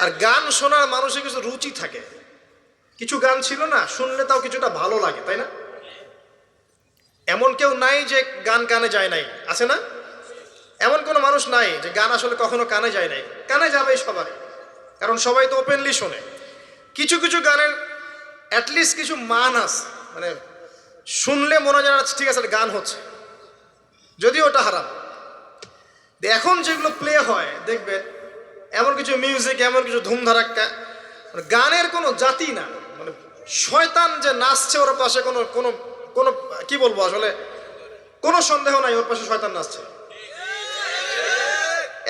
আর গান শোনার মানুষের কিছু রুচি থাকে। কিছু গান ছিল না, শুনলে তাও কিছুটা ভালো লাগে, তাই না? এমন কেউ নাই যে গান কানে যায় নাই, আছে না? এমন কোনো মানুষ নাই যে গান আসলে কখনো কানে যায় নাই। কানে যাবে সবাই, কারণ সবাই তো ওপেনলি শোনে। কিছু কিছু গানের অ্যাটলিস্ট কিছু মান আছে, মানে শুনলে মনে হয় ঠিক আছে গান হচ্ছে, যদিও ওটা হারাম। এখন যেগুলো প্লে হয় দেখবেন, এমন কিছু মিউজিক, এমন কিছু ধুমধারাক্কা, মানে গানের কোনো জাতি না, মানে শয়তান যে নাচছে ওর পাশে কোনো কোনো কোনো কি বলবো, আসলে কোনো সন্দেহ নাই ওর পাশে শয়তান নাচছে।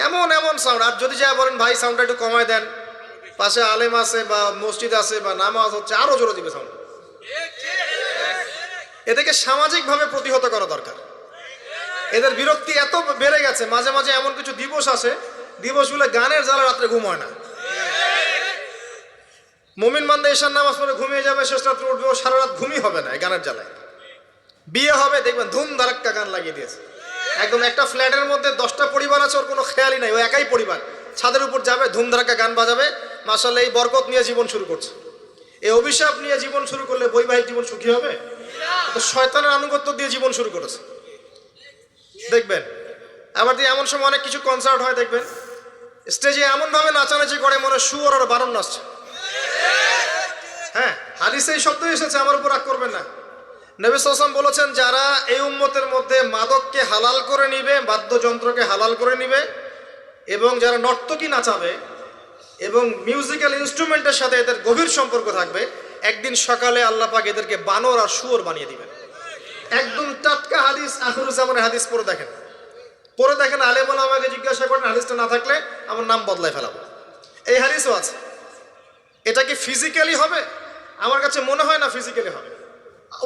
এমন এমন সাউন্ড, আর যদি যা বলেন ভাই সাউন্ডটা একটু কমায় দেন, পাশে আলেম আছে বা মসজিদ আছে বা নামাজ হচ্ছে, আরো জোরে দিবে সাউন্ড। এদেরকে সামাজিকভাবে প্রতিহত করা দরকার। এদের বিরক্তি এত বেড়ে গেছে, মাঝে মাঝে এমন কিছু দিবস আছে, দিবসগুলো গানের জ্বালা রাত্রে ঘুম হয় না। মুমিন বান্দা এশার নামাজ পড়ে ঘুমিয়ে যাবে, শেষ রাত্রে উঠবে, ও সারা রাত ঘুমই হবে না এই গানের জ্বালায়। বিয়ে হবে দেখবেন ধুম ধারাক্কা গান লাগিয়ে দিয়েছে। একদম একটা ফ্ল্যাটের মধ্যে 10টা পরিবার আছে, ওর কোনো খেয়ালই নাই, ও একাই পরিবার, ছাদের উপর যাবে ধুম ধারাক্কা গান বাজাবে, মাশাআল্লাহ এই বরকত নিয়ে জীবন শুরু করছে। এই অভিশাপ নিয়ে জীবন শুরু করলে বৈবাহিক জীবন সুখী হবে? তো শয়তানের আনুগত্য দিয়ে জীবন শুরু করেছে দেখবেন। আবার দিয়ে এমন সময় অনেক কিছু কনসার্ট হয় দেখবেন, স্টেজে এমনভাবে নাচানাচি করে মনে শুয়োর আর বারণ নাচছে। হ্যাঁ, হাদিসে এই শব্দ এসেছে, আমার উপর রাগ করবেন না। নবী সাল্লাল্লাহু আলাইহি ওয়াসাল্লাম বলেছেন, যারা এই উম্মতের মধ্যে মাদককে হালাল করে নিবে, বাদ্যযন্ত্রকে হালাল করে নিবে, এবং যারা নর্তকী নাচাবে এবং মিউজিক্যাল ইনস্ট্রুমেন্টের সাথে এদের গভীর সম্পর্ক থাকবে, একদিন সকালে আল্লাহ পাক এদেরকে বানর আর শুয়োর বানিয়ে দিবেন। একদম টাটকা হাদিস, আখিরুজ্জামানের হাদিস। পড়ে দেখেন, আলেম ওলামাকে জিজ্ঞাসা করেন, হাদিসটা না থাকলে আমার নাম বদলায় ফেলাবো। এই হাদিসও আছে। এটা কি ফিজিক্যালি হবে? আমার কাছে মনে হয় না ফিজিক্যালি হবে,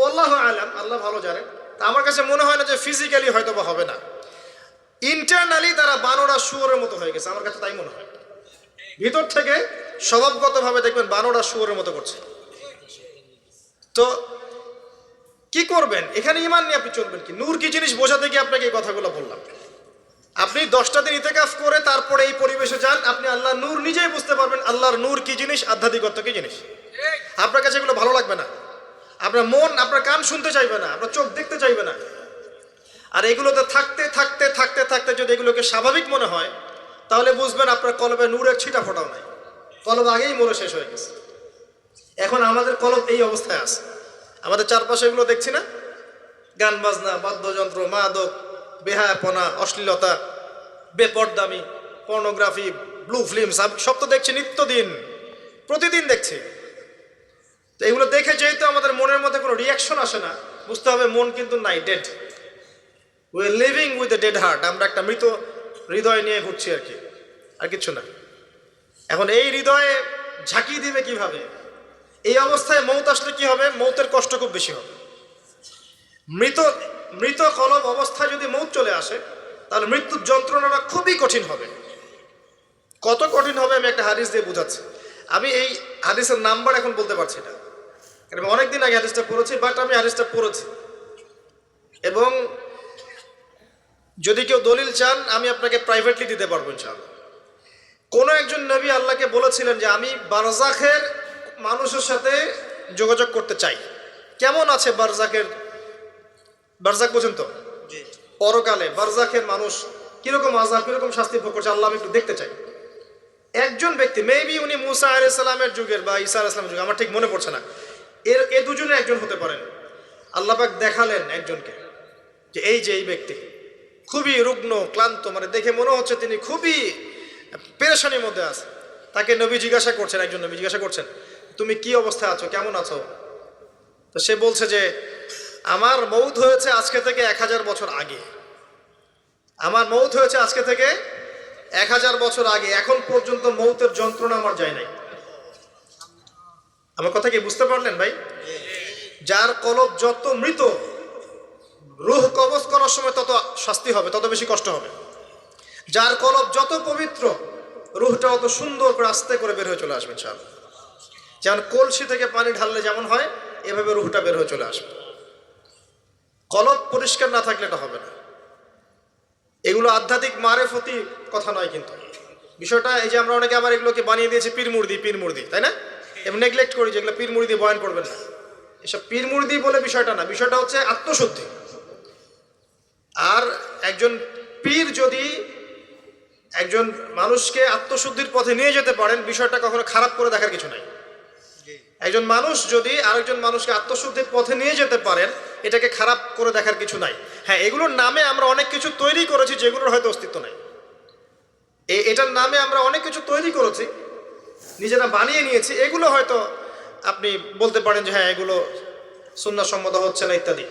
আল্লাহু আলাম, আল্লাহ ভালো জানেন। তা আমার কাছে মনে হয় না যে ফিজিক্যালি হয়তো বা হবে না, ইন্টারনালি তারা বানরা শুয়োরের মতো হয়ে গেছে, আমার কাছে তাই মনে হয়। ভিতর থেকে স্বভাবগতভাবে দেখবেন বানরা শুয়োরের মতো করছে। তো কি করবেন? এখানে ঈমান নিয়ে আপনি চলবেন কি? নূর কি জিনিস বোঝাতে গিয়ে আপনাকে এই কথাগুলো বললাম। আপনি 10টা দিন ইতিকাফ করে তারপরে এই পরিবেশে যান, আপনি আল্লাহর নূর নিজেই বুঝতে পারবেন, আল্লাহর নূর কি জিনিস, আধ্যাত্মিকত্ব কি জিনিস। আপনার কাছে এগুলো ভালো লাগবে না, আপনার মন, আপনার কান শুনতে চাইবে না, আপনার চোখ দেখতে চাইবে না। আর এগুলোতে থাকতে থাকতে থাকতে থাকতে যদি এগুলোকে স্বাভাবিক মনে হয়, তাহলে বুঝবেন আপনার কলবে নূরের ছিটা ফোটাও নাই, কলব আগেই মরে শেষ হয়ে গেছে। এখন আমাদের কলব এই অবস্থায় আছে, আমাদের চারপাশে এগুলো দেখছি না, গান বাজনা, বাদ্যযন্ত্র, মাদক, বেহায়াপনা, অশ্লীলতা, বেপরদামি, পর্নোগ্রাফি, ব্লু ফিল্ম, সব তো দেখছি নিত্যদিন, প্রতিদিন দেখছি। তো এগুলো দেখে যেহেতু আমাদের মনের মধ্যে কোনো রিয়াকশন আসে না, বুঝতে হবে মন কিন্তু নাই, dead. We are living with a dead heart. আমরা একটা মৃত হৃদয় নিয়ে ঘুরছি আর কি, আর কিছু না। এখন এই হৃদয়ে ঝাঁকি দিবে কিভাবে? এই অবস্থায় মৌত আসলে কি হবে? মৌতের কষ্ট খুব বেশি হবে। মৃত কলব অবস্থায় যদি মৌত চলে আসে, তাহলে মৃত্যুর যন্ত্রণাটা খুবই কঠিন হবে। কত কঠিন হবে আমি একটা হাদিস দিয়ে বুঝাচ্ছি। আমি এই হাদিসের নাম্বার এখন বলতে পারছি না, কারণ অনেকদিন আগে হাদিসটা পড়েছি, বাট আমি হাদিসটা পড়েছি। এবং যদি কেউ দলিল চান আমি আপনাকে প্রাইভেটলি দিতে পারবো ইনশাআল্লাহ। কোনো একজন নবী আল্লাহকে বলেছিলেন যে আমি বারজাখের মানুষের সাথে যোগাযোগ করতে চাই। কেমন আছে বারজাখের, বারজাখ বোঝেন তো, পরকালে বারজাখের মানুষ কিরকম আযাব, কিরকম শাস্তি ভোগ করছে, আল্লাহ আমি একটু দেখতে চাই। একজন ব্যক্তি, মেবি উনি মুসা আলাইহিস সালামের যুগের বা ঈসা আলাইহিস সালামের যুগের, আমার ঠিক মনে পড়ছে না, এ দুজনে একজন হতে পারেন। আল্লাহ পাক দেখালেন একজনকে যে এই ব্যক্তি খুবই রুগ্ন, ক্লান্ত, মানে দেখে মনে হচ্ছে তিনি খুবই পেরেশানির মধ্যে আছে। তাকে নবী জিজ্ঞাসা করছেন, একজন নবী জিজ্ঞাসা করছেন, তুমি কি অবস্থায় আছো, কেমন আছো? তো সে বলছে যে আমার মৌত হয়েছে আজকে থেকে 1000 বছর আগে, আমার মৌত হয়েছে আজকে থেকে 1000 বছর আগে, এখন পর্যন্ত মৌতের যন্ত্রণা আমার যায় নাই। আমার কথা কি বুঝতে পারলেন ভাই? যার কলব যত মৃত, রূহ কবজ করার সময় তত শাস্তি হবে, তত বেশি কষ্ট হবে। যার কলব যত পবিত্র, রূহটা অত সুন্দর করে আস্তে করে বের হয়ে চলে আসবে ইনশাআল্লাহ। যেমন কলসি থেকে পানি ঢাললে যেমন হয়, এভাবে রূহটা বের হয়ে চলে আসবে। কলব পরিষ্কার না থাকলে এটা হবে না। এগুলো আধ্যাত্মিক মারেফতি কথা নয়, কিন্তু বিষয়টা এই যে আমরা অনেকে আবার এগুলোকে বানিয়ে দিয়েছি পীর মুর্দি, তাই না? এবং নেগলেক্ট করি যেগুলো পীর মুর্দি বয়ান করবেন না, এসব পীর মুর্দি বলে বিষয়টা না, বিষয়টা হচ্ছে আত্মশুদ্ধি। আর একজন পীর যদি একজন মানুষকে আত্মশুদ্ধির পথে নিয়ে যেতে পারেন, বিষয়টা কখনো খারাপ করে দেখার কিছু নাই। একজন মানুষ যদি আরেকজন মানুষকে আত্মশুদ্ধির পথে নিয়ে যেতে পারেন, এটাকে খারাপ করে দেখার কিছু নাই। হ্যাঁ, এগুলোর নামে আমরা অনেক কিছু তৈরি করেছি যেগুলোর হয়তো অস্তিত্ব নাই। এটার নামে আমরা অনেক কিছু তৈরি করেছি, নিজেরা বানিয়ে নিয়েছি, এগুলো হয়তো আপনি বলতে পারেন যে হ্যাঁ এগুলো সুন্নাহসম্মত হচ্ছে না ইত্যাদি।